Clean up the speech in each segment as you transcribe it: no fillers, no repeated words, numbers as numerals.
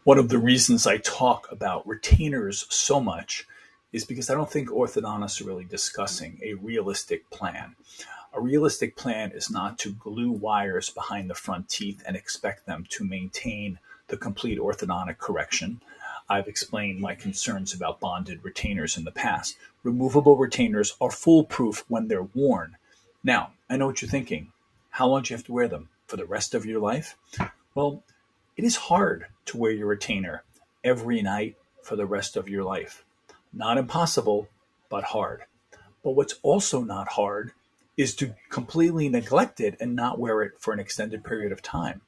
One of the reasons I talk about retainers so much is because I don't think orthodontists are really discussing a realistic plan. A realistic plan is not to glue wires behind the front teeth and expect them to maintain the complete orthodontic correction. I've explained my concerns about bonded retainers in the past. Removable retainers are foolproof when they're worn. Now, I know what you're thinking. How long do you have to wear them? For the rest of your life? Well, it is hard to wear your retainer every night for the rest of your life. Not impossible, but hard. But what's also not hard is to completely neglect it and not wear it for an extended period of time.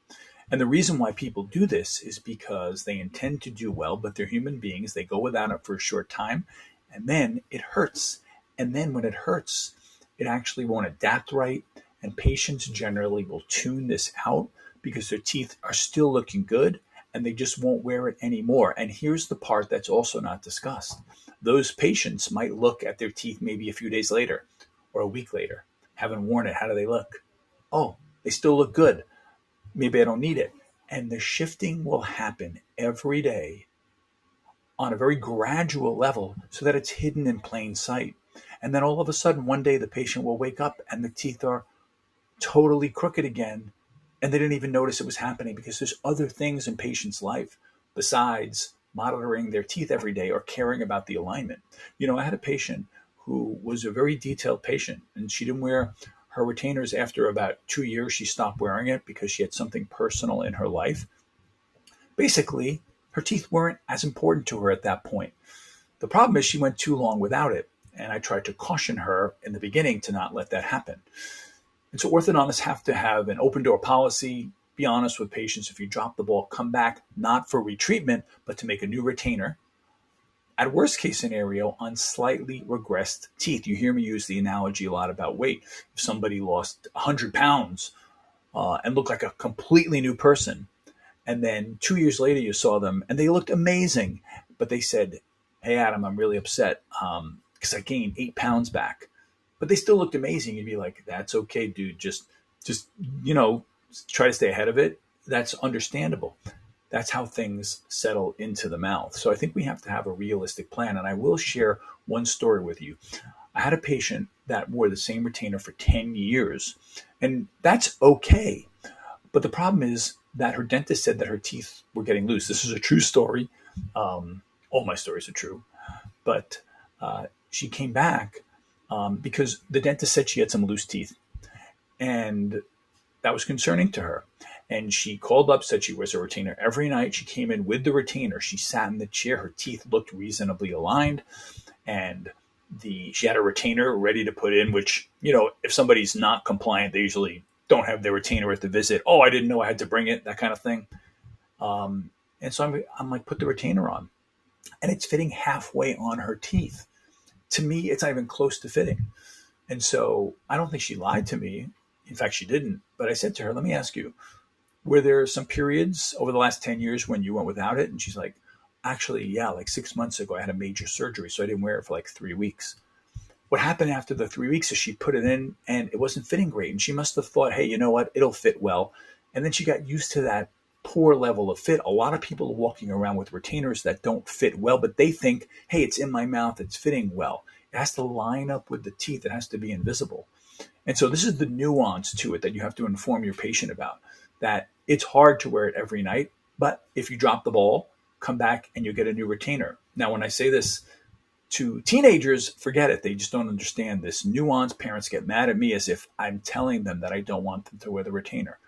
And the reason why people do this is because they intend to do well, but they're human beings. They go without it for a short time, and then it hurts. And then when it hurts, it actually won't adapt right. And patients generally will tune this out because their teeth are still looking good and they just won't wear it anymore. And here's the part that's also not discussed. Those patients might look at their teeth maybe a few days later or a week later. Haven't worn it. How do they look? Oh, they still look good. Maybe I don't need it. And the shifting will happen every day on a very gradual level so that it's hidden in plain sight. And then all of a sudden, one day the patient will wake up and the teeth are totally crooked again. And they didn't even notice it was happening because there's other things in patients' life besides monitoring their teeth every day or caring about the alignment. I had a patient who was a very detailed patient, and she didn't wear her retainers after about 2 years. She stopped wearing it because she had something personal in her life. Basically, her teeth weren't as important to her at that point. The problem is she went too long without it, and I tried to caution her in the beginning to not let that happen. And so orthodontists have to have an open door policy, be honest with patients. If you drop the ball, come back, not for retreatment, but to make a new retainer. At worst case scenario, on slightly regressed teeth. You hear me use the analogy a lot about weight. If somebody lost 100 pounds and looked like a completely new person, and then 2 years later you saw them and they looked amazing, but they said, "Hey, Adam, I'm really upset because I gained 8 pounds back." But they still looked amazing. You'd be like, "That's okay, dude. Just try to stay ahead of it." That's understandable. That's how things settle into the mouth. So I think we have to have a realistic plan. And I will share one story with you. I had a patient that wore the same retainer for 10 years, and that's okay. But the problem is that her dentist said that her teeth were getting loose. This is a true story. All my stories are true. But she came back because the dentist said she had some loose teeth. And that was concerning to her. And she called up, said she wears a retainer every night. She came in with the retainer. She sat in the chair. Her teeth looked reasonably aligned. And she had a retainer ready to put in, which, if somebody's not compliant, they usually don't have their retainer at the visit. "Oh, I didn't know I had to bring it," that kind of thing. And so I'm like, put the retainer on. And it's fitting halfway on her teeth. To me, it's not even close to fitting. And so I don't think she lied to me. In fact, she didn't. But I said to her, "Let me ask you, were there some periods over the last 10 years when you went without it?" And she's like, "Actually, yeah, like 6 months ago, I had a major surgery, so I didn't wear it for like 3 weeks." What happened after the 3 weeks is she put it in and it wasn't fitting great. And she must have thought, "Hey, you know what? It'll fit well." And then she got used to that poor level of fit. A lot of people are walking around with retainers that don't fit well, but they think, "Hey, it's in my mouth. It's fitting well." It has to line up with the teeth. It has to be invisible. And so this is the nuance to it that you have to inform your patient about, that it's hard to wear it every night, but if you drop the ball, come back and you get a new retainer. Now, when I say this to teenagers, forget it. They just don't understand this nuance. Parents get mad at me as if I'm telling them that I don't want them to wear the retainer.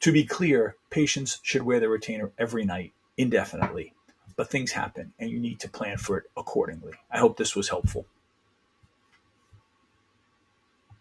To be clear, patients should wear the retainer every night indefinitely, but things happen and you need to plan for it accordingly. I hope this was helpful.